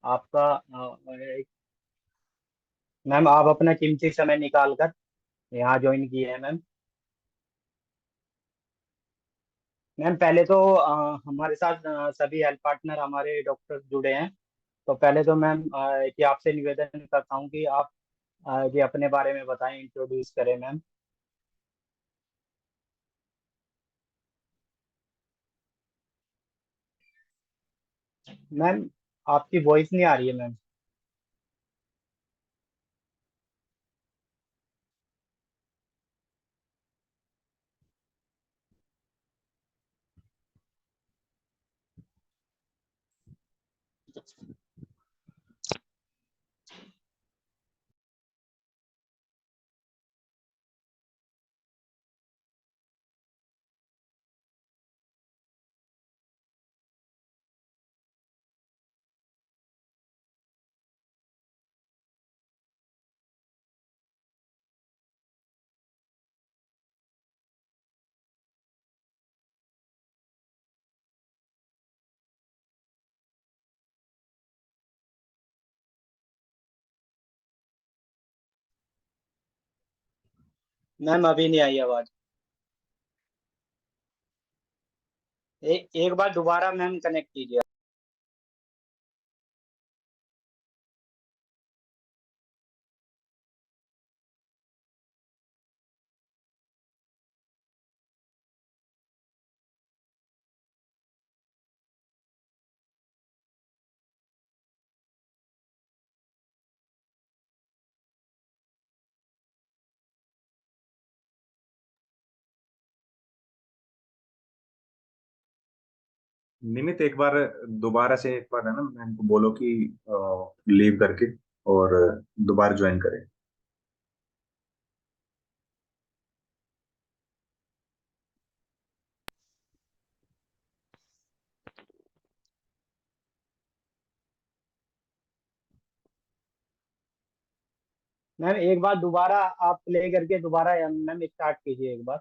आपका मैम आप अपना कीमती समय निकाल कर यहाँ ज्वाइन किए हैं मैम। मैम पहले तो हमारे साथ सभी हेल्थ पार्टनर हमारे डॉक्टर जुड़े हैं। तो पहले तो मैम कि आपसे निवेदन करता हूँ कि आप ये अपने बारे में बताएं, इंट्रोड्यूस करें मैम। मैम आपकी वॉइस नहीं आ रही है मैम। मैम अभी नहीं आई आवाज। एक बार दोबारा मैम कनेक्ट कीजिए। निमित एक बार दोबारा से एक बार है ना मैम को बोलो कि लीव करके और दोबारा ज्वाइन करें। मैम एक बार दोबारा आप प्ले करके दोबारा मैम स्टार्ट कीजिए एक बार।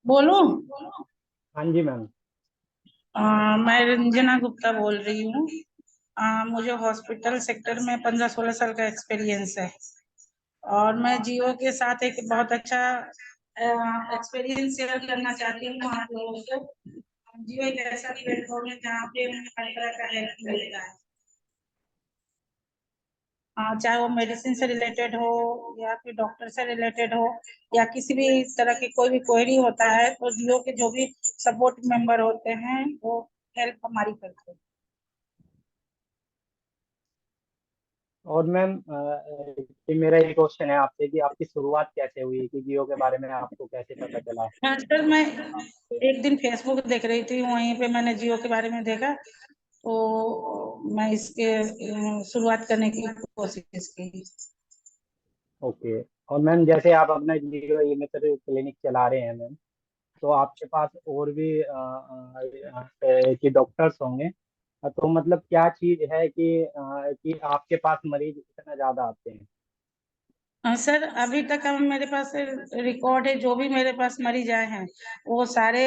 बोलूं? हाँ जी मैम। मैं रंजना गुप्ता बोल रही हूँ। मुझे हॉस्पिटल सेक्टर में 15-16 साल का एक्सपीरियंस है। और मैं जियो के साथ एक बहुत अच्छा एक्सपीरियंस शेयर करना चाहती हूँ आप लोगों को। जियो एक ऐसा प्लेटफॉर्म है जहाँ पे हमें हर तरह का हेल्प मिलता है। चाहे वो मेडिसिन से रिलेटेड हो या फिर डॉक्टर से रिलेटेड हो या किसी भी तरह की कोई भी क्वेरी होता है तो जियो के जो भी सपोर्ट मेंबर होते हैं वो हेल्प हमारी करते हैं। और मैम मेरा ये क्वेश्चन है आपसे कि आपकी शुरुआत कैसे हुई, कि जियो के बारे में आपको कैसे पता चला। आजकल मैं एक दिन फेसबुक देख रही थी, वहीं पे मैंने जियो के बारे में देखा तो मैं इसके शुरुआत करने की कोशिश की। ओके। और मैम जैसे आप अपना जियो ये मतलब क्लिनिक चला रहे हैं मैम, तो आपके पास और भी कि डॉक्टर्स होंगे। तो मतलब क्या चीज है कि आपके पास मरीज इतना ज्यादा आते हैं। सर अभी तक हम मेरे पास रिकॉर्ड है, जो भी मेरे पास मरीज आए हैं वो सारे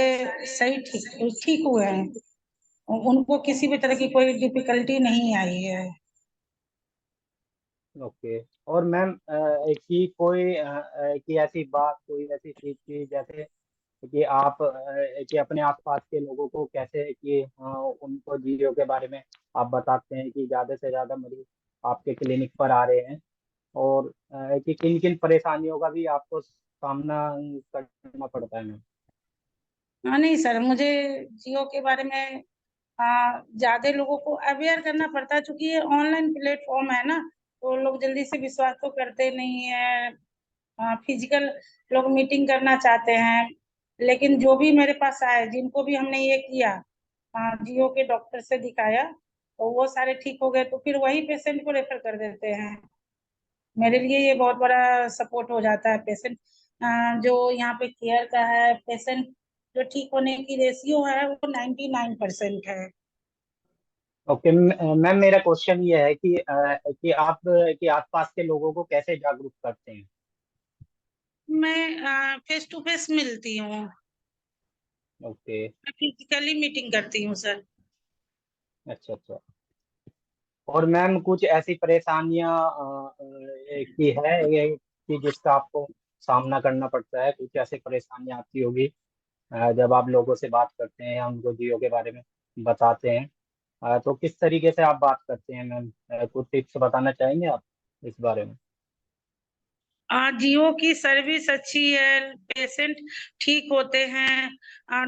सही ठीक ठीक हुए हैं। उनको किसी भी तरह की कोई डिफिकल्टी नहीं आई है। ओके। और मैम कि कोई कि ऐसी बात, कोई ऐसी चीज थी जैसे कि आप कि अपने आसपास के लोगों को कैसे कि उनको जियो के बारे में आप बताते हैं कि ज्यादा से ज्यादा मरीज आपके क्लिनिक पर आ रहे हैं, और कि किन किन परेशानियों का भी आपको सामना करना पड़ता है मैम? हाँ नहीं सर, मुझे जियो के बारे में ज्यादा लोगों को अवेयर करना पड़ता है, क्योंकि ये ऑनलाइन प्लेटफॉर्म है ना, तो लोग जल्दी से विश्वास तो करते नहीं है। फिजिकल लोग मीटिंग करना चाहते हैं, लेकिन जो भी मेरे पास आए, जिनको भी हमने ये किया, जियो के डॉक्टर से दिखाया, तो वो सारे ठीक हो गए, तो फिर वही पेशेंट को रेफर कर देते हैं। मेरे लिए ये बहुत बड़ा सपोर्ट हो जाता है। पेशेंट जो यहाँ पे केयर का है, पेशेंट जो ठीक होने की रेशियो है वो 99% है। ओके मैम, मेरा क्वेश्चन ये है कि आप कि आसपास के लोगों को कैसे जागरूक करते हैं? मैं फेस टू फेस मिलती हूँ, ओके। फिजिकली मीटिंग करती हूँ सर। अच्छा अच्छा। और मैम कुछ ऐसी परेशानियां की है ये कि जिसका आपको सामना करना पड़ता है? कुछ ऐसी परेशानियां आती होगी जब आप लोगों से बात करते हैं या उनको जियो के बारे में बताते हैं, तो किस तरीके से आप बात करते हैं मैम? कुछ टिप्स बताना चाहेंगे आप इस बारे में? जियो की सर्विस अच्छी है, पेशेंट ठीक होते हैं,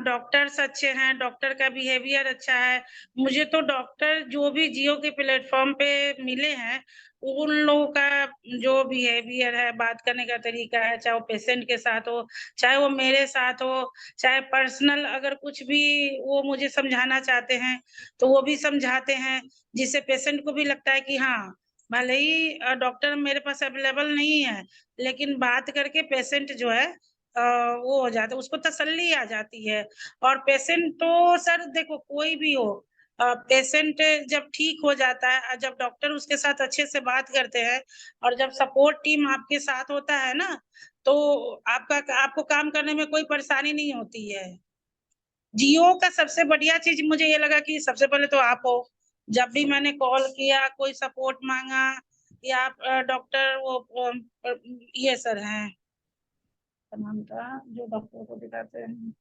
डॉक्टर्स अच्छे हैं, डॉक्टर का बिहेवियर अच्छा है। मुझे तो डॉक्टर जो भी जियो के प्लेटफॉर्म पे मिले हैं, उन लोगों का जो बिहेवियर है, बात करने का तरीका है, चाहे वो पेशेंट के साथ हो, चाहे वो मेरे साथ हो, चाहे पर्सनल अगर कुछ भी वो मुझे समझाना चाहते हैं तो वो भी समझाते हैं, जिससे पेशेंट को भी लगता है कि हाँ, भले ही डॉक्टर मेरे पास अवेलेबल नहीं है, लेकिन बात करके पेशेंट जो है वो हो जाता है, उसको तसल्ली आ जाती है। और पेशेंट तो सर देखो, कोई भी हो, पेशेंट जब ठीक हो जाता है, जब डॉक्टर उसके साथ अच्छे से बात करते हैं, और जब सपोर्ट टीम आपके साथ होता है ना, तो आपको काम करने में कोई परेशानी नहीं होती है। जियो का सबसे बढ़िया चीज मुझे ये लगा कि सबसे पहले तो आप हो। जब भी मैंने कॉल किया, कोई सपोर्ट मांगा, या आप डॉक्टर वो ये सर हैं, क्या नाम था जो डॉक्टर को दिखाते हैं,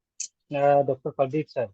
डॉक्टर प्रदीप सर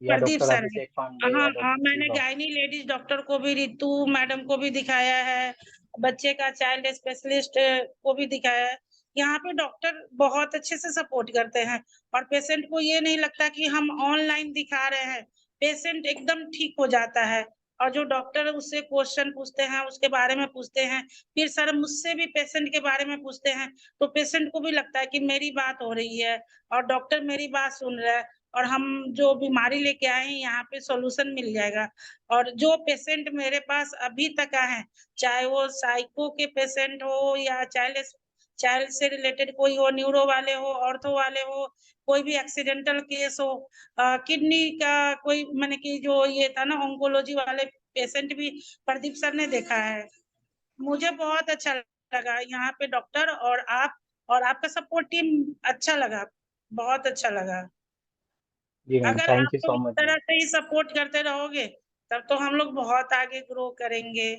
या प्रदीप डॉक्टर सर है। अभिषेक पांडे हाँ या हाँ, डॉक्टर मैंने शिवा? गायनी लेडीज डॉक्टर को भी, रितु मैडम को भी दिखाया है, बच्चे का चाइल्ड स्पेशलिस्ट को भी दिखाया है। यहाँ पे डॉक्टर बहुत अच्छे से सपोर्ट करते हैं, और पेशेंट को ये नहीं लगता कि हम ऑनलाइन दिखा रहे हैं। पेशेंट एकदम ठीक हो जाता है, और जो डॉक्टर उससे क्वेश्चन पूछते हैं, उसके बारे में पूछते हैं, फिर सर मुझसे भी पेशेंट के बारे में पूछते हैं, तो पेशेंट को भी लगता है कि मेरी बात हो रही है और डॉक्टर मेरी बात सुन रहा है, और हम जो बीमारी लेके आए हैं यहाँ पे सॉल्यूशन मिल जाएगा। और जो पेशेंट मेरे पास अभी तक आए हैं, चाहे वो साइको के पेशेंट हो या चाइल्ड चाइल्ड से रिलेटेड कोई हो, न्यूरो वाले हो, ऑर्थो वाले हो, कोई भी एक्सीडेंटल केस हो, किडनी का कोई, मैंने कि जो ये था ना ऑन्कोलॉजी वाले पेशेंट भी प्रदीप सर ने देखा है। मुझे बहुत अच्छा लगा यहाँ पे डॉक्टर और आपका सपोर्ट टीम अच्छा लगा, बहुत अच्छा लगा। जी मैम, अगर आप थैंक यू लोग सो इस मच मैम। तरह से ही सपोर्ट करते रहोगे, तब तो हम लोग बहुत आगे ग्रो करेंगे।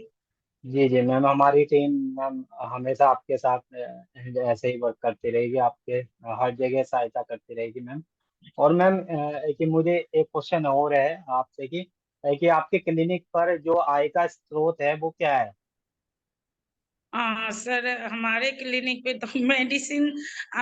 जी जी मैम, हमारी टीम मैम हमेशा आपके साथ ऐसे ही वर्क करती रहेगी, आपके हर जगह सहायता करती रहेगी मैम। और मैम कि मुझे एक क्वेश्चन और है आपसे कि आपके क्लिनिक पर जो आय का स्रोत है वो क्या है? हाँ सर, हमारे क्लिनिक पे तो मेडिसिन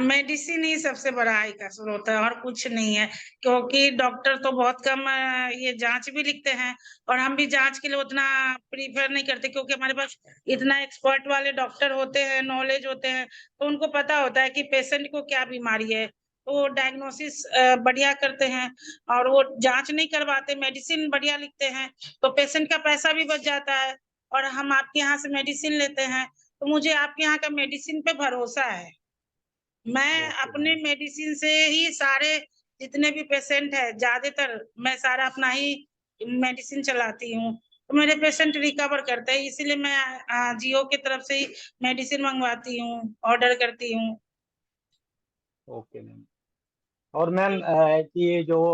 मेडिसिन ही सबसे बड़ा आय का स्रोत है, और कुछ नहीं है। क्योंकि डॉक्टर तो बहुत कम ये जांच भी लिखते हैं, और हम भी जांच के लिए उतना प्रीफर नहीं करते, क्योंकि हमारे पास इतना एक्सपर्ट वाले डॉक्टर होते हैं, नॉलेज होते हैं, तो उनको पता होता है कि पेशेंट को क्या बीमारी है, तो वो डायग्नोसिस बढ़िया करते हैं, और वो जांच नहीं करवाते, मेडिसिन बढ़िया लिखते हैं, तो पेशेंट का पैसा भी बच जाता है, और हम आपके यहाँ से मेडिसिन लेते हैं, तो मुझे आपके यहाँ का मेडिसिन पे भरोसा है। मैं ओके अपने मैम। मेडिसिन से ही सारे जितने भी पेशेंट है, ज्यादातर मैं सारा अपना ही मेडिसिन चलाती हूँ, तो मेरे पेशेंट रिकवर करते हैं, इसीलिए मैं जियो की तरफ से ही मेडिसिन मंगवाती हूँ, ऑर्डर करती हूँ। Okay ma'am. और मैम कि ये जो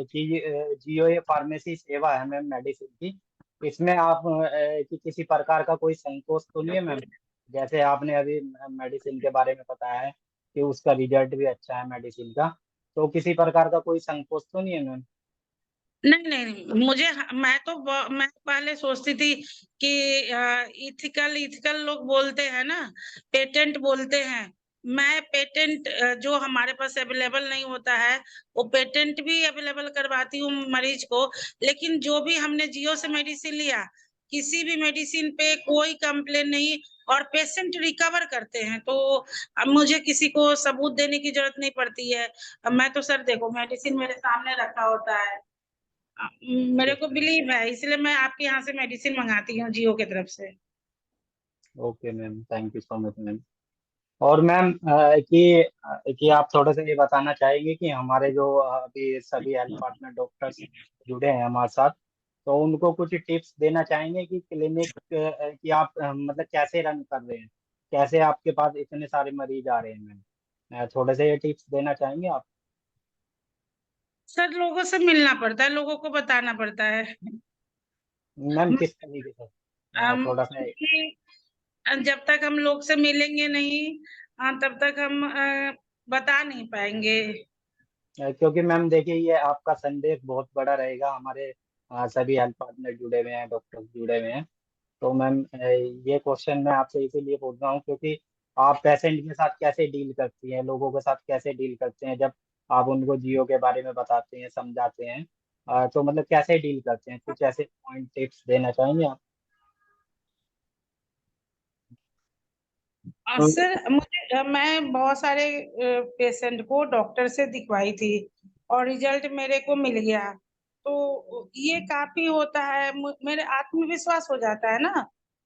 जियो ये फार्मेसी सेवा है मैम मेडिसिन की, इसमें आप कि किसी प्रकार का कोई संकोच तो नहीं है मैम? जैसे आपने अभी मेडिसिन के बारे में बताया है कि उसका रिजल्ट भी अच्छा है मेडिसिन का, तो किसी प्रकार का कोई संकोच तो नहीं है मैम? नहीं नहीं नहीं, मैं पहले सोचती थी कि इथिकल इथिकल लोग बोलते हैं ना, पेटेंट बोलते हैं। मैं पेटेंट जो हमारे पास अवेलेबल नहीं होता है, वो पेटेंट भी अवेलेबल करवाती हूँ मरीज को। लेकिन जो भी हमने जियो से मेडिसिन लिया, किसी भी मेडिसिन पे कोई कंप्लेन नहीं, और पेशेंट रिकवर करते हैं। तो अब मुझे किसी को सबूत देने की जरूरत नहीं पड़ती है। अब मैं तो सर देखो, मेडिसिन मेरे सामने रखा होता है। मेरे को बिलीव है, इसलिए मैं आपके यहाँ से मेडिसिन मंगाती हूँ जियो की तरफ से। Okay ma'am, thank you so much ma'am. और मैम कि आप थोड़ा सा ये बताना चाहेंगे कि हमारे जो अभी सभी हेल्थ पार्टनर डॉक्टर्स जुड़े हैं हमारे साथ, तो उनको कुछ टिप्स देना चाहेंगे कि क्लिनिक की आप मतलब कैसे रन कर रहे हैं, कैसे आपके पास इतने सारे मरीज आ रहे हैं मैम, थोड़े से ये टिप्स देना चाहेंगे आप? सर लोगों से मिलना पड़ता है, लोगों को बताना पड़ता है। मैम किस तरीके से, थोड़ा सा। क्योंकि जब तक हम लोग से मिलेंगे नहीं, तब तक हम बता नहीं पाएंगे। क्योंकि मैम देखिए, ये आपका संदेश बहुत बड़ा रहेगा, हमारे सभी हेल्थ पार्टनर जुड़े हुए हैं, डॉक्टर्स जुड़े हुए हैं। तो मैम ये क्वेश्चन मैं आपसे इसीलिए पूछ रहा हूँ क्योंकि आप पेशेंट के साथ कैसे डील करती हैं, लोगों के साथ कैसे डील करते हैं जब आप उनको जियो के बारे में बताते हैं, समझाते हैं, तो मतलब कैसे डील करते हैं, कुछ ऐसे पॉइंट टिप्स देना चाहेंगे आप? सर मैं बहुत सारे पेशेंट को डॉक्टर से दिखवाई थी, और रिजल्ट मेरे को मिल गया। तो ये काफी होता है, मेरे आत्मविश्वास हो जाता है ना,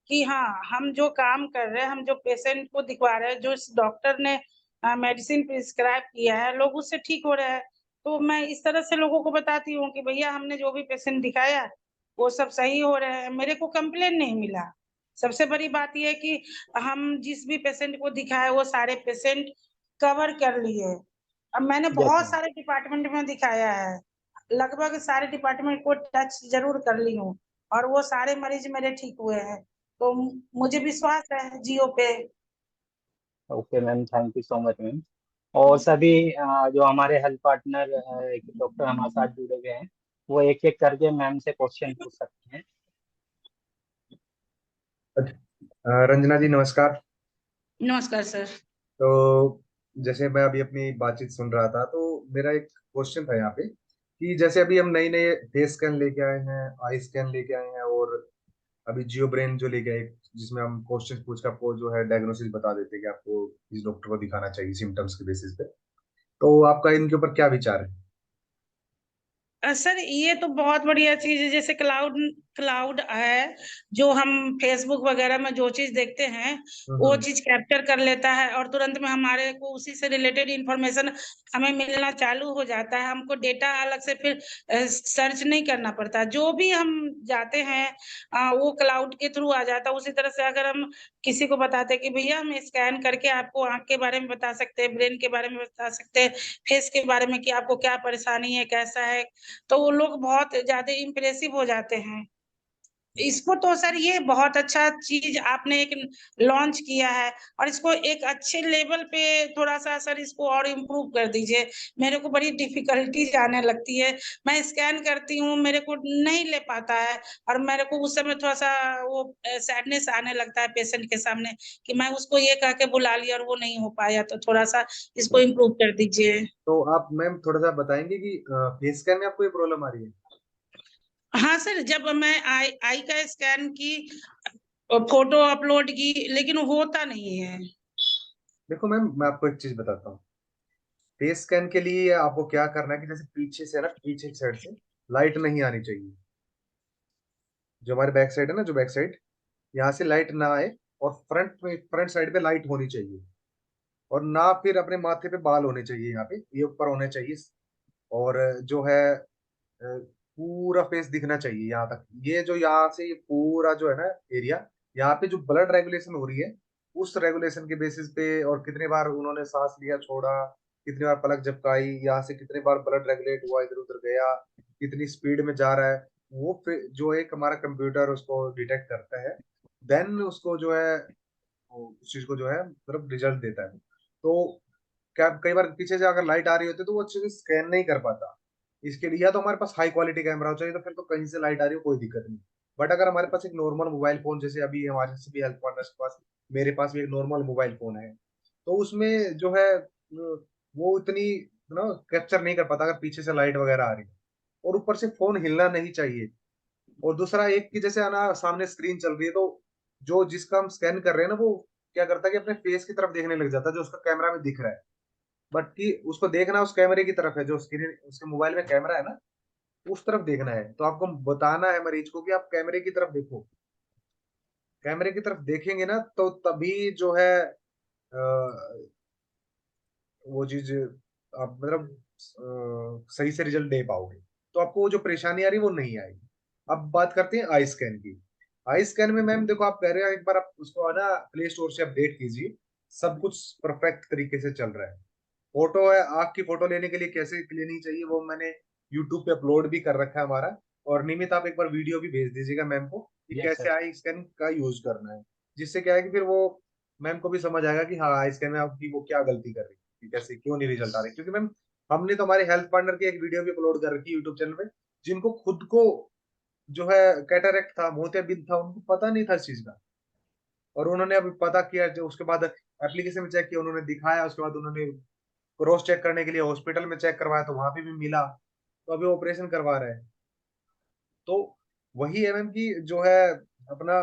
कि हाँ, हम जो काम कर रहे हैं, हम जो पेशेंट को दिखवा रहे हैं, जो इस डॉक्टर ने मेडिसिन प्रिस्क्राइब किया है, लोग उससे ठीक हो रहे हैं। तो मैं इस तरह से लोगों को बताती हूँ कि भैया, हमने जो भी पेशेंट दिखाया वो सब सही हो रहे हैं, मेरे को कंप्लेन नहीं मिला। सबसे बड़ी बात यह है कि हम जिस भी पेशेंट को दिखाए, वो सारे पेशेंट कवर कर लिए। अब मैंने यस बहुत मैम। सारे डिपार्टमेंट में दिखाया है, लगभग सारे डिपार्टमेंट को टच जरूर कर ली हूँ, और वो सारे मरीज मेरे ठीक हुए हैं। तो मुझे विश्वास है जियो पे। Okay ma'am, thank you so much ma'am. और सभी जो हमारे हेल्थ पार्टनर डॉक्टर हमारे साथ जुड़े हुए हैं, वो एक एक करके मैम से क्वेश्चन पूछ सकते हैं। रंजना जी नमस्कार। नमस्कार सर। तो जैसे मैं अभी अपनी बातचीत सुन रहा था, तो मेरा एक क्वेश्चन था यहाँ पे कि जैसे अभी हम नए नए फेस स्कैन लेके आए हैं, आई स्कैन लेके आए हैं, और अभी जियो ब्रेन जो लेके आए, जिसमें हम क्वेश्चन पूछ के आपको जो है डायग्नोसिस बता देते हैं कि आपको इस डॉक्टर को दिखाना चाहिए सिम्टम्स के बेसिस पे। तो आपका इनके ऊपर क्या विचार है? सर ये तो बहुत बढ़िया चीज है, जैसे क्लाउड क्लाउड है, जो हम फेसबुक वगैरह में जो चीज देखते हैं, वो हम्म। चीज कैप्चर कर लेता है, और तुरंत में हमारे को उसी से रिलेटेड इंफॉर्मेशन हमें मिलना चालू हो जाता है। हमको डेटा अलग से फिर सर्च नहीं करना पड़ता, जो भी हम जाते हैं वो क्लाउड के थ्रू आ जाता है। उसी तरह से अगर हम किसी को बताते हैं कि भैया, हम स्कैन करके आपको आंख के बारे में बता सकते हैं, ब्रेन के बारे में बता सकते हैं, फेस के बारे में कि आपको क्या परेशानी है, कैसा है, तो वो लोग बहुत ज्यादा इम्प्रेसिव हो जाते हैं। इसको तो सर, ये बहुत अच्छा चीज आपने एक लॉन्च किया है, और इसको एक अच्छे लेवल पे थोड़ा सा सर इसको और इम्प्रूव कर दीजिए। मेरे को बड़ी डिफिकल्टीज आने लगती है, मैं स्कैन करती हूँ, मेरे को नहीं ले पाता है, और मेरे को उस समय थोड़ा सा वो सैडनेस आने लगता है पेशेंट के सामने, कि मैं उसको ये कह के बुला लिया और वो नहीं हो पाया। तो थोड़ा सा इसको इम्प्रूव कर दीजिए। तो आप मैम थोड़ा सा बताएंगे कि फेस स्कैन में आपको ये प्रॉब्लम आ रही है? हाँ सर, जब मैं आई आई का स्कैन की, फोटो अपलोड की, लेकिन होता नहीं है। देखो मैम, मैं आपको एक चीज बताता हूँ। फेस स्कैन के लिए आपको क्या करना है कि जैसे पीछे से ना, पीछे की साइड से लाइट नहीं आनी चाहिए। जो हमारे बैक साइड है ना, जो बैक साइड, यहाँ से लाइट ना आए, और फ्रंट में, फ्रंट साइड पे लाइट होनी चाहिए। और ना फिर अपने माथे पे बाल होने चाहिए, यहाँ पे ये ऊपर होने चाहिए। और जो है पूरा फेस दिखना चाहिए यहाँ तक। ये जो यहाँ से ये पूरा जो है ना एरिया, यहाँ पे जो ब्लड रेगुलेशन हो रही है, उस रेगुलेशन के बेसिस पे, और कितने बार उन्होंने सांस लिया छोड़ा, कितनी बार पलक झपकाई, यहाँ से कितने बार ब्लड रेगुलेट हुआ, इधर उधर गया, कितनी स्पीड में जा रहा है, वो जो एक हमारा कंप्यूटर उसको डिटेक्ट करता है। देन उसको जो है, उस चीज को जो है मतलब रिजल्ट देता है। तो क्या कई बार पीछे से अगर लाइट आ रही होती है तो वो अच्छे से स्कैन नहीं कर पाता। इसके लिए या तो हमारे पास हाई क्वालिटी कैमरा हो, चाहिए तो फिर तो कहीं से लाइट आ रही हो कोई दिक्कत नहीं। बट अगर हमारे पास एक नॉर्मल मोबाइल फोन, जैसे अभी हमारे सभी हेल्थ पार्टनर्स के पास, मेरे पास भी एक नॉर्मल मोबाइल फोन है, तो उसमें जो है वो इतनी ना कैप्चर नहीं कर पाता अगर पीछे से लाइट वगैरह आ रही है। और ऊपर से फोन हिलना नहीं चाहिए। और दूसरा एक कि जैसे आना सामने स्क्रीन चल रही है, तो जो जिसका हम स्कैन कर रहे हैं ना, वो क्या करता है कि अपने फेस की तरफ देखने लग जाता है, जो उसका कैमरा में दिख रहा है। बट कि उसको देखना उस कैमरे की तरफ है, जो स्क्रीन उसके मोबाइल में कैमरा है ना, उस तरफ देखना है। तो आपको बताना है मरीज को कि आप कैमरे की तरफ देखो। कैमरे की तरफ देखेंगे ना, तो तभी जो है वो चीज आप मतलब सही से रिजल्ट दे पाओगे। तो आपको वो जो परेशानी आ रही है वो नहीं आएगी। अब बात करते हैं आई स्कैन की। आई स्कैन में मैम देखो, आप कह रहे हो एक बार आप उसको है ना प्ले स्टोर से अपडेट कीजिए, सब कुछ परफेक्ट तरीके से चल रहा है। फोटो है, आँख की फोटो लेने के लिए कैसे लेनी चाहिए वो मैंने यूट्यूब पे अपलोड भी कर रखा है हमारा। और नियमित आप एक बार वीडियो भी भेज दीजिएगा मैम को कि यस कैसे सर। आई स्कैन का यूज करना है। जिससे क्या है कि फिर वो मैम को भी समझ आएगा कि हाँ आई स्कैन में आपकी वो क्या गलती कर रही है, कि कैसे क्यों नहीं रिजल्ट आ रहे। क्योंकि मैम हमने तो हमारे हेल्थ पार्टनर की एक वीडियो भी अपलोड कर रखी है यूट्यूब चैनल पे, जिनको खुद को जो है कैटरेक्ट था, मोतियाबिंद था, उनको पता नहीं था इस चीज का। और उन्होंने अभी पता किया, जो उसके बाद एप्लीकेशन में चेक किया, उन्होंने दिखाया, उसके बाद उन्होंने क्रॉस चेक करने के लिए हॉस्पिटल में चेक करवाया, तो वहां पे भी मिला, तो अभी ऑपरेशन करवा रहे हैं। तो वही एमएम की जो है अपना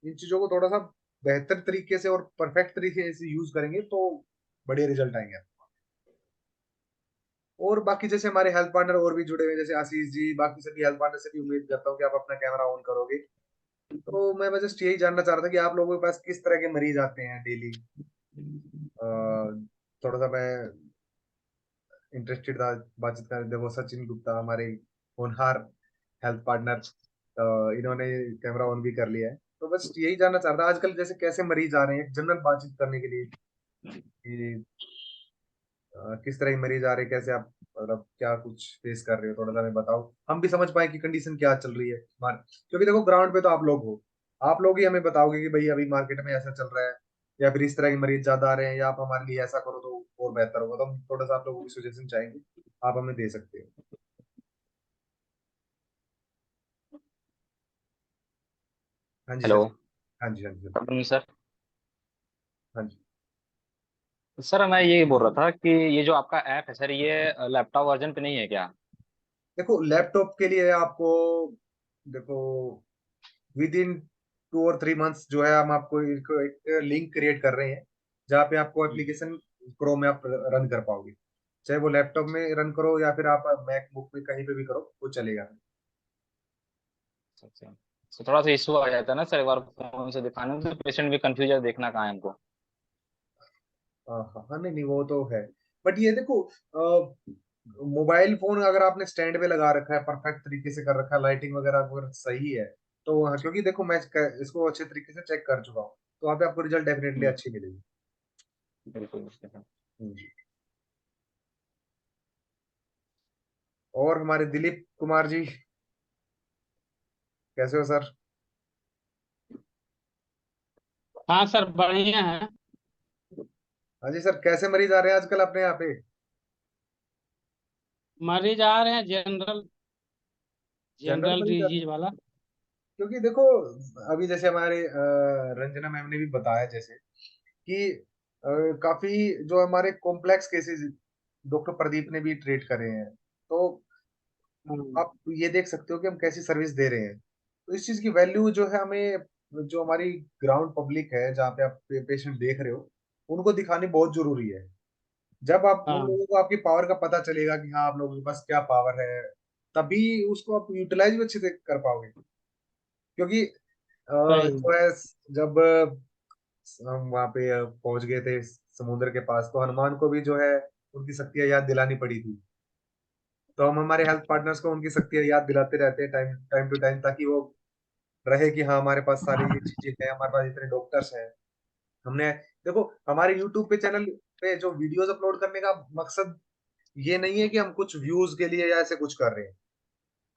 इन चीजों को थोड़ा सा बेहतर तरीके से और परफेक्ट तरीके से यूज करेंगे तो बढ़िया रिजल्ट आएंगे। और बाकी जैसे हमारे हेल्थ पार्टनर और भी जुड़े हुए हैं, जैसे आशीष जी, बाकी सभी हेल्थ पार्टनर से भी उम्मीद करता हूँ कि आप अपना कैमरा ऑन करोगे। तो मैं बस जस्ट यही जानना चाह रहा था कि आप लोगों के पास किस तरह के मरीज आते हैं डेली। थोड़ा सा मैं इंटरेस्टेड था बातचीत करने। देखो सचिन गुप्ता हमारे होनहार हेल्थ पार्टनर, इन्होंने कैमरा ऑन भी कर लिया है। तो बस यही जानना चाह रहा था आजकल जैसे कैसे मरीज आ रहे हैं, जनरल बातचीत करने के लिए कि किस तरह के मरीज आ रहे हैं, कैसे आप मतलब क्या कुछ फेस कर रहे हो, थोड़ा सा हमें बताओ, हम भी समझ पाए कि कंडीशन क्या चल रही है क्योंकि देखो ग्राउंड पे तो आप लोग हो, आप लोग ही हमें बताओगे कि भाई अभी मार्केट में ऐसा चल रहा है, या फिर इस तरह के मरीज ज्यादा आ रहे हैं, या आप हमारे लिए ऐसा करो तो और बेहतर होगा। तो हम थोड़ा सा आप लोगों की सजेशन चाहेंगे, आप हमें दे सकते हो। हाँ जी हेलो। सर। हाँ जी, हाँ जी सर। Good morning sir. हाँ जी। सर मैं ये बोल रहा था कि ये जो आपका ऐप है सर, ये लैपटॉप वर्जन पे नहीं है क्या? देखो लैपटॉप के लिए आपको, देखो विद इन 2 और 3 मंथ्स जो है हम आपको एक लिंक क्रिएट कर रहे हैं, जहाँ पे आपको एप्लीकेशन क्रोम में आप रन कर पाओगे। चाहे वो लैपटॉप में रन करो या फिर आप मैकबुक में कहीं पे भी करो, वो चलेगा। अच्छा। तो थोड़ा सा इशू आ जाता है ना सर, एक बार फोन से दिखाने में, तो पेशेंट भी कंफ्यूज है, देखना कहाँ है हमको। हाँ हाँ हाँ, नहीं नहीं वो तो है। बट ये देखो मोबाइल फोन अगर आपने स्टैंड पे लगा रखा है, परफेक्ट तरीके से कर रखा है, लाइटिंग वगैरह अगर सही है, तो हाँ, क्योंकि देखो मैं इसको अच्छे तरीके से चेक कर चुका हूँ, तो वहाँ पे आपको रिजल्ट डेफिनेटली हम्म, अच्छी मिलेगी। बिल्कुल बिल्कुल सर। हम्म। और हमारे दिलीप कुमार जी कैसे हो सर? हाँ सर, बढ़िया है। हाँ जी सर, कैसे मरीज आ रहे हैं आजकल अपने यहाँ पे? मरीज आ रहे हैं जनरल जनरल जनरल मरीज आ रहे हैं? डिजीज वाला। क्योंकि देखो अभी जैसे हमारे रंजना मैम ने भी बताया जैसे कि काफी जो हमारे कॉम्प्लेक्स केसेस डॉक्टर प्रदीप ने भी ट्रीट करे हैं। तो हाँ आप ये देख सकते हो कि हम कैसी सर्विस दे रहे हैं। तो इस चीज की वैल्यू जो है हमें, जो हमारी ग्राउंड पब्लिक है जहाँ पे आप पेशेंट देख रहे हो, उनको दिखानी बहुत जरूरी है। जब आप उन हाँ, लोगों को आपकी पावर का पता चलेगा कि हाँ आप लोगों के पास क्या पावर है, तभी उसको आप यूटिलाइज भी अच्छे से कर पाओगे। क्योंकि सही। जो है जब हम वहां पे पहुंच गए थे समुद्र के पास, तो हनुमान को भी जो है उनकी शक्तियां याद दिलानी पड़ी थी। तो हम हमारे हेल्थ पार्टनर्स को उनकी शक्तियां याद दिलाते रहते हैं टाइम टाइम टू टाइम, ताकि वो रहे कि हाँ हमारे पास सारी ये चीजें हैं, हमारे पास इतने डॉक्टर्स हैं। हमने देखो हमारे यूट्यूब पे चैनल पे जो वीडियोस अपलोड करने का मकसद ये नहीं है कि हम कुछ व्यूज के लिए या ऐसे कुछ कर रहे हैं।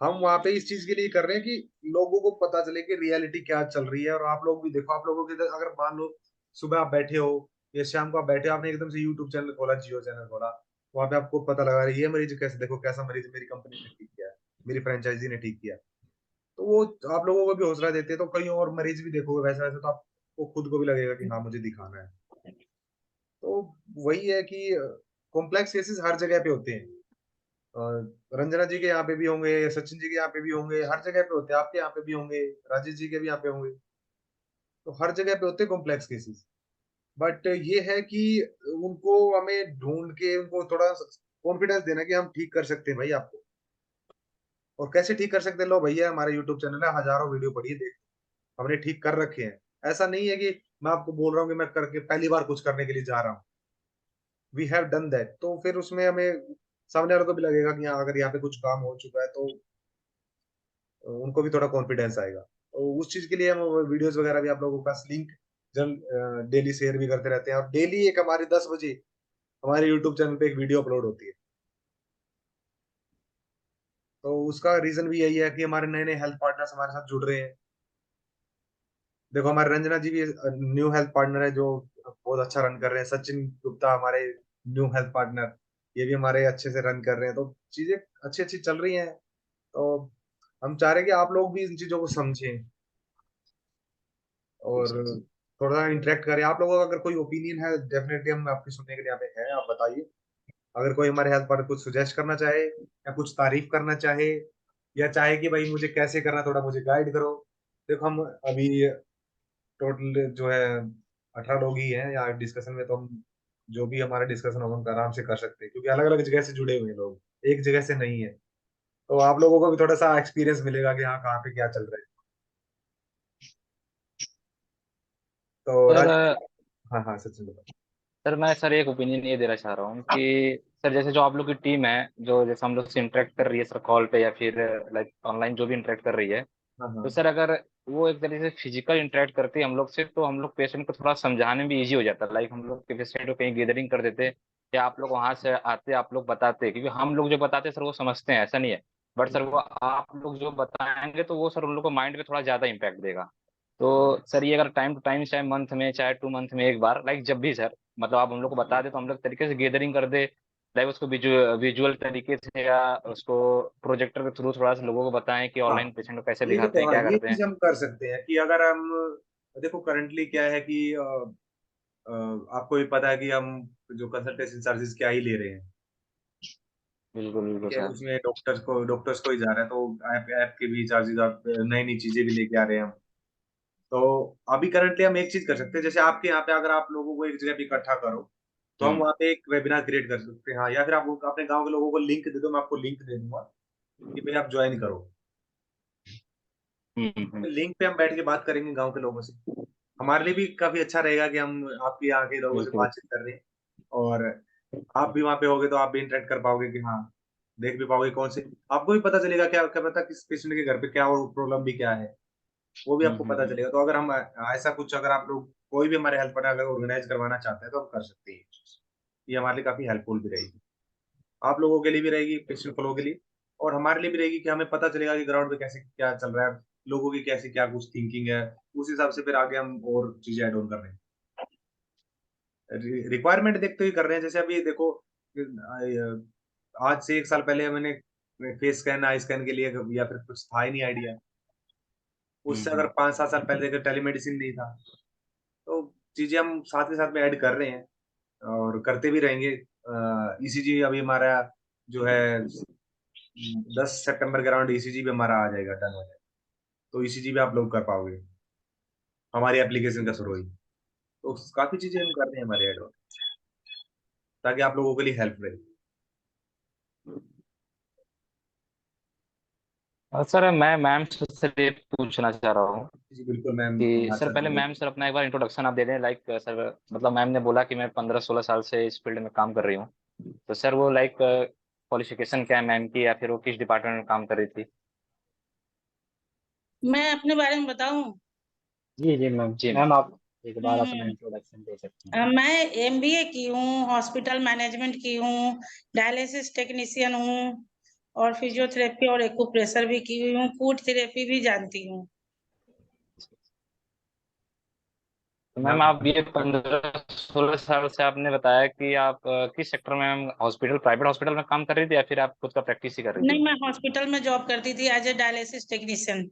हम वहां पे इस चीज के लिए कर रहे हैं कि लोगों को पता चले कि रियलिटी क्या चल रही है। और आप लोग भी देखो, आप लोगों के अगर मान लो सुबह आप बैठे हो या शाम को आप बैठे हो, आपने एकदम से यूट्यूब चैनल खोला, जियो चैनल खोला, वहां पे आपको पता लगा रही है ये मरीज कैसे, देखो कैसा मरीज मेरी कंपनी ने ठीक किया, मेरी फ्रेंचाइजी ने ठीक किया। तो वो आप लोगों को भी हौसला देते हैं, तो कई और मरीज भी देखोगे वैसे वैसे, तो आपको खुद को भी लगेगा कि हाँ मुझे दिखाना है। तो वही है कि कॉम्प्लेक्स केसेस हर जगह पे होते हैं। रंजना जी के यहाँ पे भी होंगे, सचिन जी के यहाँ पे भी होंगे, हर जगह पे होते हैं, आपके यहाँ पे भी होंगे, राजेश जी के भी यहाँ पे होंगे। तो हर जगह पे होते हैं कॉम्प्लेक्स केसेस। बट ये है कि उनको हमें ढूंढ के उनको थोड़ा कॉन्फिडेंस देना कि हम ठीक कर सकते हैं भाई आपको। और कैसे ठीक कर सकते हैं, लो भैया हमारा यूट्यूब चैनल है, हजारों वीडियो पड़ी है, देख हमने ठीक कर रखे हैं। ऐसा नहीं है कि मैं आपको बोल रहा हूँ कि मैं करके पहली बार कुछ करने के लिए जा रहा हूँ। We have done that. तो फिर उसमें हमें सामने वालों को भी लगेगा कि हाँ अगर यहाँ पे कुछ काम हो चुका है तो उनको भी थोड़ा कॉन्फिडेंस आएगा। तो उस चीज के लिए हम वीडियोस वगैरह भी आप लोगों के पास लिंक जब डेली शेयर भी करते रहते हैं। और डेली एक हमारी 10 बजे हमारे यूट्यूब चैनल पे एक वीडियो अपलोड होती है। तो उसका रीजन भी यही है कि हमारे नए नए हेल्थ पार्टनर्स हमारे साथ जुड़ रहे हैं। देखो हमारे रंजना जी भी न्यू हेल्थ पार्टनर है जो बहुत अच्छा रन कर रहे हैं। सचिन गुप्ता हमारे न्यू हेल्थ पार्टनर, ये भी हमारे अच्छे से रन कर रहे हैं। तो चीजें अच्छी अच्छी चल रही हैं। तो हम चाह रहे हैं कि आप लोग भी इन चीजों को समझें और थोड़ा इंटरेक्ट करें। आप लोगों का अगर कोई ओपिनियन है डेफिनेटली हम आपकी सुनने के लिए यहाँ पे हैं, आप बताइए। अगर कोई हमारे हेल्थ पर कुछ सुजेस्ट करना चाहे या कुछ तारीफ करना चाहे या चाहे कि भाई मुझे कैसे करना, थोड़ा मुझे गाइड करो। देखो हम अभी टोटल जो है 18 लोग ही हैं या डिस्कशन में, तो हम जो भी हमारा डिस्कशन होगा हम आराम से कर सकते हैं, क्योंकि अलग अलग जगह से जुड़े हुए हैं लोग, एक जगह से नहीं है। तो आप लोगों को भी थोड़ा सा एक्सपीरियंस मिलेगा कि हाँ कहाँ पे क्या चल रहा है। तो सर राज, हाँ हाँ सचिन बताओ। सर मैं सर एक ओपिनियन ये देना चाह रहा हूँ कि सर जैसे जो आप लोग की टीम है, जो जैसे हम लोग से इंटरेक्ट कर रही है सर कॉल पे या फिर लाइक ऑनलाइन जो भी इंटरेक्ट कर रही है, हाँ तो हाँ सर अगर वो एक तरीके से फिजिकल इंटरेक्ट करती है हम लोग से, तो हम लोग पेशेंट को थोड़ा समझाने में भी इजी हो जाता है। लाइक हम लोग के पेशेंट को कहीं गैदरिंग कर देते या आप लोग वहां से आते, आप लोग बताते, क्योंकि हम लोग जो बताते हैं सर वो समझते हैं, ऐसा नहीं है। बट सर वो आप लोग जो बताएंगे तो वो सर उन लोग को माइंड पे थोड़ा ज्यादा इम्पैक्ट देगा। तो सर ये अगर टाइम टू टाइम, चाहे मंथ में चाहे 2 मंथ में एक बार, लाइक जब भी सर मतलब आप हम लोग को बता दे, तो हम लोग तरीके से गैदरिंग कर दे, लाइक उसको विजुअल तरीके से या उसको प्रोजेक्टर के थ्रू थोड़ा सा लोगों को बताएं कि हाँ, ऑनलाइन पेशेंट को कैसे ये दिखाते देखो हैं, हाँ क्या ये करते चीज हैं। हम कर सकते हैं कि अगर हम देखो करंटली क्या है कि आपको भी पता है कि हम जो कंसल्टेशन चार्जेस क्या ही ले रहे हैं। बिल्कुल बिल्कुल ठीक है, सर। उसमें डॉक्टर्स को ही जा रहा है, तो ऐप ऐप के भी चार्जेस, आप नई नई चीजें भी लेके आ रहे हैं हम। तो अभी करंटली हम एक चीज कर सकते हैं, जैसे आपके यहाँ पे अगर आप लोगों को एक जगह पे इकट्ठा करो तो हम हम्म वहाँ पे एक वेबिनार क्रिएट कर सकते हैं। हाँ, या फिर आप अपने गांव के लोगों को लिंक दे दो, मैं आपको लिंक दे दूंगा कि भाई आप ज्वाइन करो। हम्म। लिंक पे हम बैठ के बात करेंगे गांव के लोगों से। हमारे लिए भी काफी अच्छा रहेगा कि हम आपके यहाँ के लोगों से बिल्कुल। बातचीत कर रहे हैं। और आप भी वहां पे होगे तो आप भी इंटरेक्ट कर पाओगे कि हाँ, देख भी पाओगे कौन से, आपको भी पता चलेगा क्या क्या पता किस पेशेंट के घर पे क्या और प्रॉब्लम भी क्या है, वो भी आपको पता हम्म। चलेगा। तो अगर हम ऐसा कुछ, अगर आप लोग कोई भी हमारे हेल्प अगर ऑर्गेनाइज करवाना चाहते हैं तो हम कर सकते हैं। ये हमारे लिए काफी हेल्पफुल भी रहेगी, आप लोगों के लिए भी रहेगी, पेशेंट फ्लो के लिए, और हमारे लिए भी रहेगी कि हमें पता चलेगा कि ग्राउंड पे कैसे क्या चल रहा है, लोगों की कैसी क्या कुछ थिंकिंग है। उस हिसाब से फिर आगे हम और चीजें ऐड ऑन कर रहे हैं, रिक्वायरमेंट देखते हुए कर रहे हैं। जैसे अभी देखो आज से 1 साल पहले मैंने फेस स्कैन आई स्कैन के लिए या फिर कुछ था ही नहीं आइडिया। उससे अगर 5-7 साल पहले अगर टेलीमेडिसिन नहीं था, तो चीजें हम साथ के साथ में ऐड कर रहे हैं और करते भी रहेंगे। ईसीजी अभी हमारा जो है 10 सितंबर के अराउंड ईसीजी भी हमारा आ जाएगा, डन हो जाएगा। तो ईसीजी भी आप लोग कर पाओगे हमारी एप्लीकेशन का थ्रू ही। तो काफी चीजें हम कर रहे हैं हमारे ऐड, ताकि आप लोगों के लिए हेल्प रहे। और सर मैं मैम से ये पूछना चाह रहा हूँ जी बिल्कुल मैम, कि यहाँ सर चल पहले रही है। मैम सर अपना एक बार इंट्रोडक्शन आप दे दें। लाइक सर मतलब मैम ने बोला कि मैं 15-16 साल से इस फील्ड में काम कर रही हूँ, तो सर वो लाइक क्वालिफिकेशन क्या है मैम की, या फिर वो किस डिपार्टमेंट में काम कर रही थी। मैं अपने बारे में बताऊं? जी जी मैम, जी मैम। मैम आप एक बार अपना हम्म, इंट्रोडक्शन दे सकते हैं। मैं एमबीए की हूँ, हॉस्पिटल मैनेजमेंट की हूँ, डायलिसिस टेक्नीशियन हूँ, और फिजियोथेरेपी और एक्यूप्रेशर भी की हुई हूँ, फूड थेरेपी भी जानती हूँ। तो मैम आप ये 15-16 साल से आपने बताया कि आप किस सेक्टर में मैम हॉस्पिटल, प्राइवेट हॉस्पिटल में काम कर रही थी या फिर आप खुद का प्रैक्टिस ही कर रही नहीं, थी? मैं हॉस्पिटल में जॉब करती थी as a dialysis technician.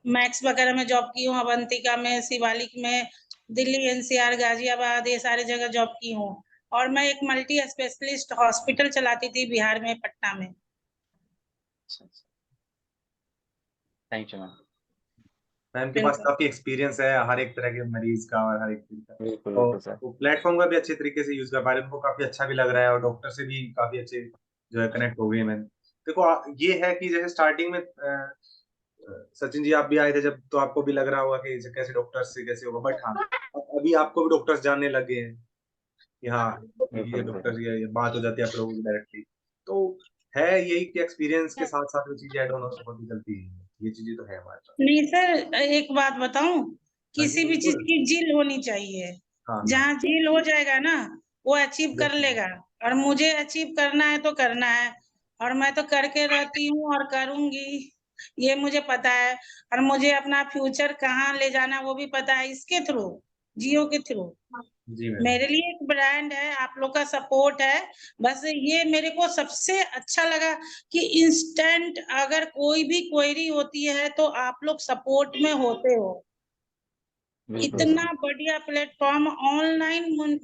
Max वगैरह में जॉब की हूँ, अवंतिका में, शिवालिक में, दिल्ली एनसीआर, गाजियाबाद, ये सारे जगह जॉब की हूँ। और मैं एक मल्टी स्पेशलिस्ट हॉस्पिटल चलाती थी बिहार में, पटना में। Thank you ma'am. मैम के पास काफी एक्सपीरियंस है हर एक तरह के मरीज का और हर एक चीज का, बिल्कुल तो बिल्कुल सर। वो प्लेटफॉर्म का भी अच्छे तरीके से यूज कर पा रहे हैं, उनको काफी अच्छा भी लग रहा है और डॉक्टर से भी काफी अच्छे जो है कनेक्ट हो गए। मैम देखो ये है कि जैसे स्टार्टिंग में सचिन जी आप भी आए थे जब, तो आपको भी लग रहा होगा कि कैसे डॉक्टर्स से कैसे होगा, बट हाँ अभी आपको भी डॉक्टर्स जानने लग गए हैं कि हाँ ये बिल्कुल बिल्कुल डॉक्टर, ये बात हो जाती है आप लोगों की डायरेक्टली। तो है यही कि एक्सपीरियंस के साथ साथ वो चीजें ऐड होना होती चलती है, ये चीजें तो है हमारे पास। नहीं सर, एक बात बताऊं, हाँ जी किसी भी चीज बिल्कुल। की जील होनी चाहिए। हाँ हाँ जहाँ जील हो जाएगा ना, वो अचीव कर बिल्कुल। लेगा। और मुझे अचीव करना है तो करना है, और मैं तो करके रहती हूँ और करूंगी, ये मुझे पता है। और मुझे अपना फ्यूचर कहाँ ले जाना है वो भी पता है, इसके थ्रू, जियो के थ्रू। जी मैम। मेरे लिए एक ब्रांड है, आप लोग का सपोर्ट है। बस ये मेरे को सबसे अच्छा लगा कि इंस्टेंट अगर कोई भी क्वेरी होती है तो आप लोग सपोर्ट में होते हो। बिल्कुल इतना सर। बढ़िया प्लेटफॉर्म ऑनलाइन।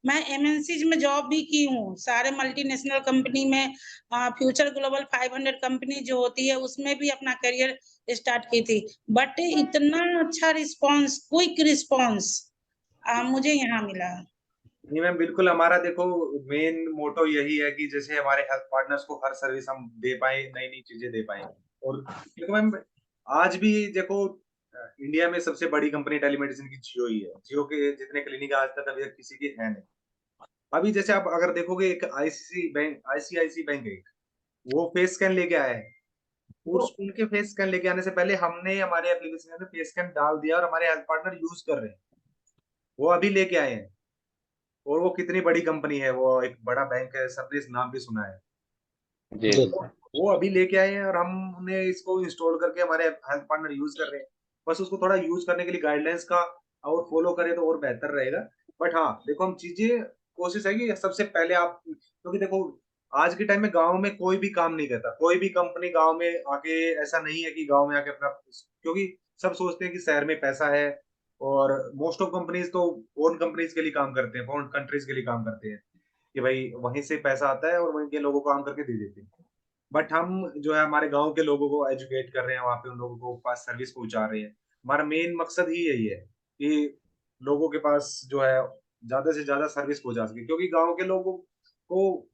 मैं एमएनसी में जॉब भी की हूँ, सारे मल्टीनेशनल कंपनी में। फ्यूचर ग्लोबल 500 कंपनी जो होती है उसमें भी अपना करियर स्टार्ट की थी। बट इतना अच्छा रिस्पांस, क्विक रिस्पांस मुझे यहाँ मिला। नहीं मैम बिल्कुल, हमारा देखो मेन मोटो यही है कि जैसे हमारे हेल्थ पार्टनर्स को हर सर्विस हम दे पाए, नई नई चीजें दे पाए। और देखो मैम आज भी देखो इंडिया में सबसे बड़ी कंपनी टेलीमेडिसिन की जियो ही है। जियो के जितने क्लिनिक आज तक अभी तक किसी के है नहीं। अभी जैसे आप अगर देखोगे एक आईसीआईसी बैंक है एक, वो फेस स्कैन लेके आया है। उनके फेस स्कैन लेके आने से पहले हमने हमारे एप्लीकेशन में फेस स्कैन डाल दिया और हमारे हेल्थ पार्टनर यूज कर रहे हैं। वो अभी लेके आए हैं। और वो कितनी बड़ी कंपनी है, वो एक बड़ा बैंक है, सबने इस नाम भी सुना है। जी जी जी तो सर। वो अभी लेके आए हैं और हमने इसको इंस्टॉल करके हमारे हेल्थ पार्टनर यूज कर रहे हैं। बस उसको थोड़ा यूज करने के लिए गाइडलाइंस का और फॉलो करें तो और बेहतर रहेगा। बट हाँ देखो हम चीजें, कोशिश है कि सबसे पहले आप, क्योंकि देखो आज के टाइम में गांव में कोई भी काम नहीं करता, कोई भी कंपनी गांव में आके, ऐसा नहीं है कि गांव में आके अपना, क्योंकि सब सोचते हैं कि शहर में पैसा है। और मोस्ट ऑफ कंपनीज तो फॉरेन कंपनीज के लिए काम करते हैं, फॉरेन कंट्रीज के लिए काम करते हैं कि भाई वहीं से पैसा आता है और वहीं के लोगों को काम करके दे देते हैं। बट हम जो है हमारे गांव के लोगों को एजुकेट कर रहे हैं, वहां पे उन लोगों को पास सर्विस पहुंचा रहे हैं। हमारा मेन मकसद ही यही है कि लोगों के पास जो है ज्यादा से ज्यादा सर्विस पहुंचा सके, क्योंकि गांव के लोगों को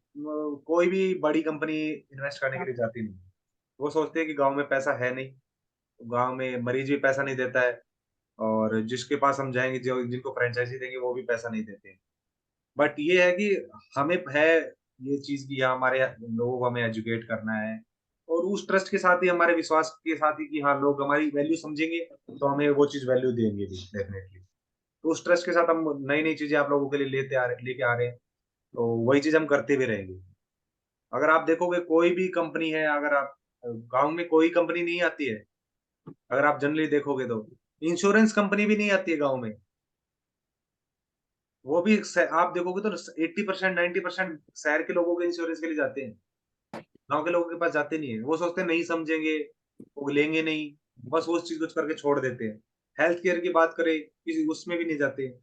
कोई भी बड़ी कंपनी इन्वेस्ट करने के लिए जाती नहीं। वो सोचते हैं कि गांव में पैसा है नहीं, गांव में मरीज भी पैसा नहीं देता है, और जिसके पास हम जाएंगे, जो जिनको फ्रेंचाइजी देंगे वो भी पैसा नहीं देते। बट ये है कि हमें है ये चीज की, यहाँ हमारे लोगों को हमें एजुकेट करना है। और उस ट्रस्ट के साथ ही, हमारे विश्वास के साथ ही कि हाँ लोग हमारी वैल्यू समझेंगे तो हमें वो चीज वैल्यू देंगे भी डेफिनेटली। तो उस ट्रस्ट के साथ हम नई नई चीजें आप लोगों के लिए लेके आ रहे हैं, तो वही चीज हम करते भी रहेंगे। अगर आप देखोगे कोई भी कंपनी है, अगर आप गांव में कोई कंपनी नहीं आती है, अगर आप जनरली देखोगे तो इंश्योरेंस कंपनी भी नहीं आती है गांव में। वो भी आप देखोगे तो 80% 90% शहर के लोगों के इंश्योरेंस के लिए जाते हैं, गांव के लोगों के पास जाते नहीं है। वो सोचते हैं नहीं समझेंगे, वो लेंगे नहीं, बस वो चीज कुछ करके छोड़ देते हैं। हेल्थ केयर की बात करें, किसी उसमें भी नहीं जाते हैं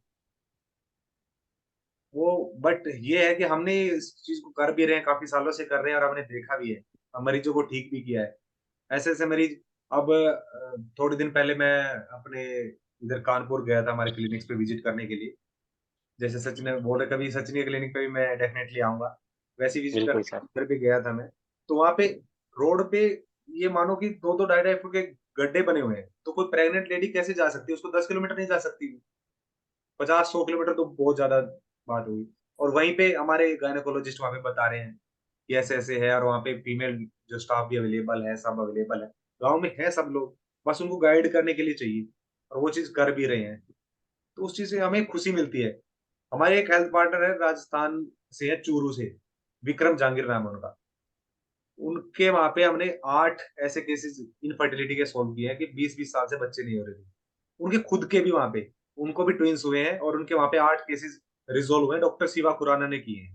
वो। बट ये है कि हमने इस चीज को कर भी रहे हैं, काफी सालों से कर रहे हैं और हमने देखा भी है, और मरीजों को ठीक भी किया है। ऐसे ऐसे मरीज, अब थोड़े दिन पहले मैं अपने इधर कानपुर गया था हमारे क्लिनिक्स पे विजिट करने के लिए। जैसे सचिन ने बोले कभी सचिन के क्लिनिक पे भी मैं डेफिनेटली आऊंगा, वैसे विजिट बिल्कुल करने सर। उधर भी गया था मैं। तो वहां पे रोड पे ये मानो कि 2-2 ढाई-ढाई फुट के गड्ढे बने हुए हैं, तो कोई प्रेग्नेंट लेडी कैसे जा सकती है? उसको 10 किलोमीटर नहीं जा सकती, 50-100 किलोमीटर तो बहुत ज्यादा बात हुई। और वहीं पे हमारे गायनेकोलॉजिस्ट वहां पे बता रहे हैं कि ऐसे ऐसे है, और वहां पे फीमेल जो स्टाफ भी अवेलेबल है, सब अवेलेबल है, गाँव में है सब लोग, बस उनको गाइड करने के लिए चाहिए, और वो चीज कर भी रहे हैं। तो उस चीज से हमें खुशी मिलती है। हमारे एक हेल्थ पार्टनर है राजस्थान से, है चूरू से, विक्रम जहांगीर नाम है उनका। उनके वहां पे हमने 8 ऐसे केसेस इनफर्टिलिटी के सोल्व किए हैं कि 20-20 साल से बच्चे नहीं हो रहे थे, उनके खुद के भी वहां पे। उनको भी ट्विंस हुए हैं और उनके वहां पे 8 केसेस रिजोल्व हुए हैं, डॉक्टर शिवा खुराना ने किए हैं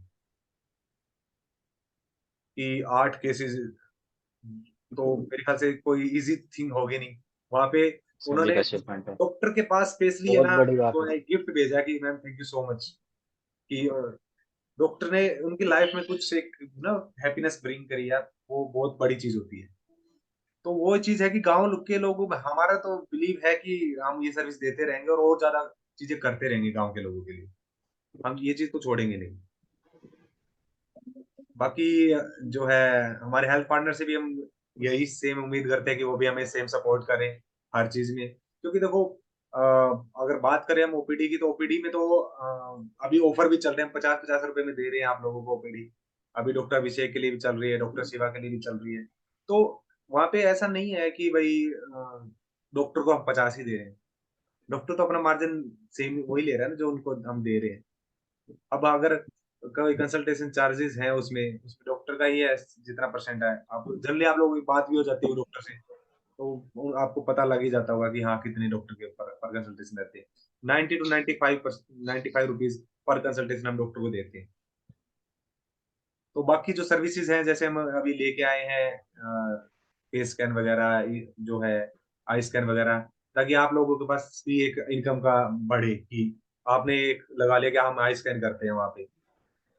कि 8 केसेस। तो मेरे ख्याल से कोई इजी थिंग होगी नहीं वहां पे। सभी उन्होंने का अचीवमेंट है। डॉक्टर के पास स्पेशली है बहुत ना, बड़ी बात तो है। एक गिफ्ट भेजा कि ma'am thank you so much कि डॉक्टर ने उनकी लाइफ में कुछ एक ना हैप्पीनेस ब्रिंग करी है, वो बहुत बड़ी चीज होती है। तो वो चीज है कि गांव के लोगों में हमारा तो बिलीव है कि हम ये सर्विस देते रहेंगे और ज्यादा चीजें करते रहेंगे गांव के लोगों के लिए। हम ये चीज तो छोड़ेंगे नहीं। बाकी जो है हमारे हेल्थ पार्टनर से भी हम यही सेम उम्मीद करते हैं कि वो भी हमें सेम सपोर्ट करें हर चीज में, क्योंकि देखो अगर बात करें हम ओपीडी की, तो ओपीडी में तो अभी ऑफर भी चल रहे हैं, 50-50 रुपए में दे रहे हैं आप लोगों को ओपीडी। अभी डॉक्टर अभिषेक के लिए भी चल रही है, डॉक्टर शिवा के लिए भी चल रही है। तो वहां पे ऐसा नहीं है कि भाई डॉक्टर को हम 50 ही दे रहे हैं। डॉक्टर तो अपना मार्जिन सेम वही ले रहा है ना जो उनको हम दे रहे हैं। अब अगर कोई कंसल्टेशन चार्जेस हैं उसमें उसमें डॉक्टर का ही है जितना परसेंट है, आप जनरली आप लोगों की बात भी हो जाती है डॉक्टर से, तो आपको पता लग ही जाता होगा कि हाँ कितने डॉक्टर के पर कंसल्टेशन रहते हैं। 90 to 95 रुपीज पर कंसल्टेशन हम डॉक्टर को देते हैं। तो बाकी जो सर्विसेज हैं जैसे हम अभी लेके आए हैं फेस स्कैन वगैरह जो है, आई स्कैन वगैरह, ताकि आप लोगों के पास भी एक इनकम का बढ़े कि आपने एक लगा लिया कि हम आई स्कैन करते हैं वहां पे,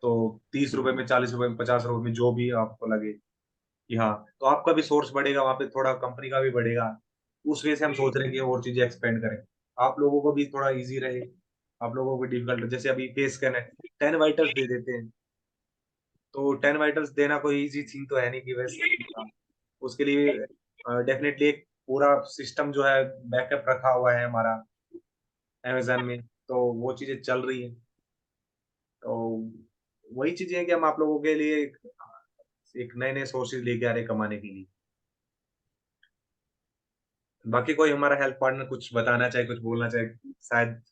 तो 30 रुपए में, 40 रुपए में, 50 रुपए में, जो भी आपको लगे कि हाँ, तो आपका भी सोर्स बढ़ेगा वहां पे, थोड़ा कंपनी का भी बढ़ेगा। उस वजह से हम सोच रहे हैं कि और चीजें एक्सपेंड करें, आप लोगों को भी थोड़ा इजी रहे, आप लोगों को भी डिफिकल्ट। जैसे अभी फेस स्कैन है, 10 वाइटल्स दे देते हैं, तो 10 वाइटल्स देना कोई इजी थिंग तो है नहीं कि वैसे उसके लिए डेफिनेटली एक पूरा सिस्टम जो है बैकअप रखा हुआ है हमारा अमेजन में, तो वो चीजें चल रही है। तो वही चीजें हैं कि हम आप लोगों के लिए एक नए नए सोर्सेज लेके आ रहे हैं कमाने के लिए। बाकी कोई हमारा हेल्थ पार्टनर कुछ बताना चाहे, कुछ बोलना चाहे, शायद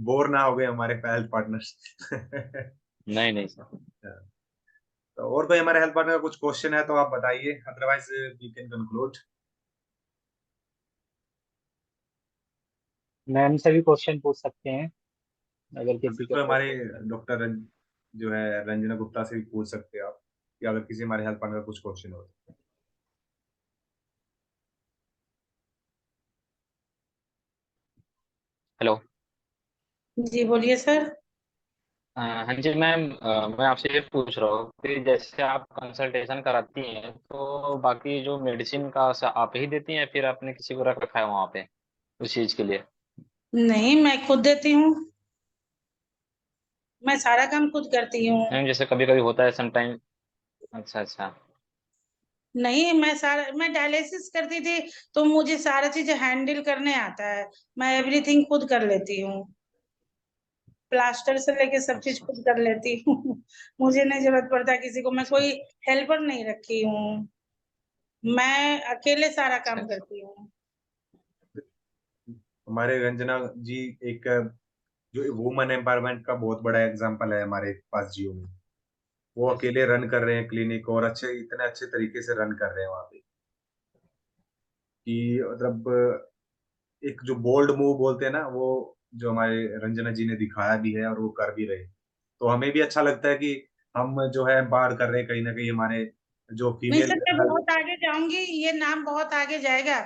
बोर ना हो गए हमारे हेल्थ पार्टनर्स। नहीं नहीं सर। तो और कोई हमारे हेल्थ पार्टनर का कुछ क्वेश्चन है तो आप बताइए, otherwise we can conclude. Ma'am से भी क्वेश्चन पूछ सकते हैं अगर किसी के बिल्कुल पास हमारे क्वेश्चन। डॉक्टर जो है रंजना गुप्ता से भी पूछ सकते हैं आप, कि अगर किसी हमारे हेल्थ पार्टनर का कुछ क्वेश्चन हो। हेलो। जी बोलिए सर। हाँ जी मैम, मैं आपसे ये पूछ रहा हूँ कि जैसे आप कंसल्टेशन कराती हैं तो बाकी जो मेडिसिन का आप ही देती हैं या फिर आपने किसी को रख रखा है वहाँ पे उस चीज के लिए? नहीं, मैं खुद देती हूँ। मैं सारा काम खुद करती हूँ। मैम जैसे कभी कभी होता है समटाइम। अच्छा अच्छा। नहीं, मैं डायलिसिस करती थी, तो मुझे सारा चीज हैंडल करने आता है। मैं एवरीथिंग खुद कर लेती हूँ। प्लास्टर से लेके सब चीज अच्छा खुद कर लेती हूँ। मुझे नहीं जरूरत पड़ता किसी को, मैं कोई हेल्पर नहीं रखी हूँ। मैं अकेले सारा अच्छा काम अच्छा। करती हूँ। हमारे रंजना जी एक जो वुमन एम्पावरमेंट का बहुत बड़ा एग्जांपल है हमारे पास जियो में। वो अकेले रन कर रहे हैं क्लिनिक, और अच्छे इतने अच्छे तरीके से रन कर रहे हैं वहां पे कि मतलब एक जो बोल्ड मूव बोलते हैं ना, वो जो हमारे रंजना जी ने दिखाया भी है और वो कर भी रहे हैं। तो हमें भी अच्छा लगता है कि हम जो है एम्पावर कर रहे हैं कहीं ना कहीं हमारे जो नहीं फीमेल सर, मैं बहुत आगे जाऊंगी, ये नाम बहुत आगे जाएगा।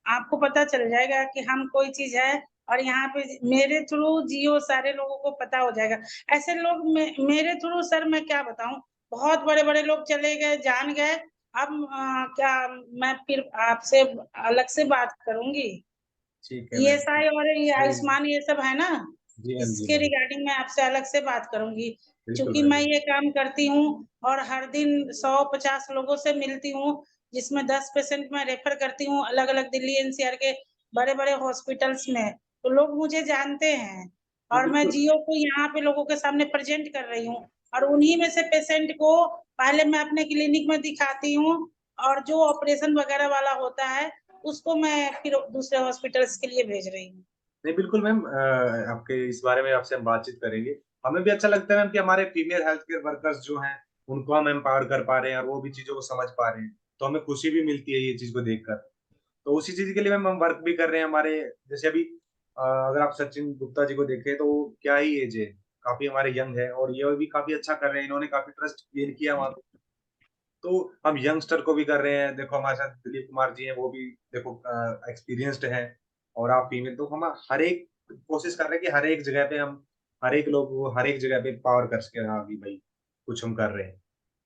आपको पता चल जाएगा कि हम कोई चीज है, और यहाँ पे मेरे थ्रू जियो सारे लोगों को पता हो जाएगा। ऐसे लोग मेरे थ्रू सर, मैं क्या बताऊं, बहुत बड़े बड़े लोग चले गए, जान गए। अब क्या, मैं फिर आपसे अलग से बात करूंगी। ठीक है मैम। ईएसआई और ये जी आयुष्मान ये सब है ना, जी मैम, जी इसके मैम, रिगार्डिंग मैं आपसे अलग से बात करूंगी। बिल्कुल क्योंकि मैं मैम। ये काम करती हूँ और हर दिन 150 लोगों से मिलती हूँ, जिसमें 10 पेशेंट मैं रेफर करती हूँ अलग अलग दिल्ली एनसीआर के बड़े बड़े हॉस्पिटल्स में। तो लोग मुझे जानते हैं, नहीं और मैं बिल्कुल। जियो को यहाँ पे लोगों के सामने प्रेजेंट कर रही हूँ। और उन्हीं में से पेशेंट को पहले मैं अपने क्लिनिक में दिखाती हूँ, और जो ऑपरेशन वगैरह वाला होता है उसको मैं फिर दूसरे हॉस्पिटल्स के लिए भेज रही हूँ। नहीं बिल्कुल मैम, आपके इस बारे में आपसे हम बातचीत करेंगे। हमें भी अच्छा लगता है मैम कि हमारे फीमेल हेल्थ केयर वर्कर्स जो हैं उनको हम एम्पावर कर पा रहे हैं और वो भी चीजों को समझ पा रहे हैं, तो हमें खुशी भी मिलती है ये चीज को देखकर। तो उसी चीज के लिए मैम हम वर्क भी कर रहे हैं हमारे। जैसे अभी अगर आप सचिन गुप्ता जी को देखें तो क्या ही एज है, काफी हमारे यंग है, और ये भी काफी अच्छा कर रहे हैं, इन्होंने काफी ट्रस्ट गेन किया वहां पे। तो हम यंगस्टर को भी कर रहे हैं, देखो हमारे साथ दिलीप कुमार जी हैं, वो भी देखो एक्सपीरियंस्ड हैं, और आप फीमेल, तो हम हर एक कोशिश कर रहे हैं कि हर एक जगह पे हम हर एक लोग को हर एक जगह पे पावर कर सके, हाँ कि भाई कुछ हम कर रहे हैं।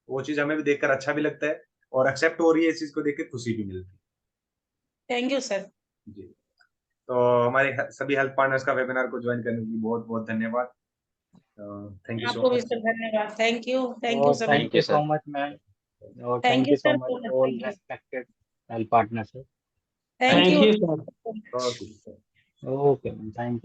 वो चीज हमें भी देखकर अच्छा भी लगता है, और एक्सेप्ट हो रही है इस चीज को देख के खुशी भी मिलती थैंक यू सर। है जी। तो हमारे सभी हेल्थ पार्टनर्स का वेबिनार को ज्वाइन करने के लिए बहुत बहुत धन्यवाद। थैंक यू सो आपको भी मच। सर धन्यवाद। थैंक यू और सभी। Thank thank you you so sir. Much ma'am, और thank thank you you so sir much so much. All thank you. Respected health partners. Thank thank you. You sir. Okay. Okay ma'am, thank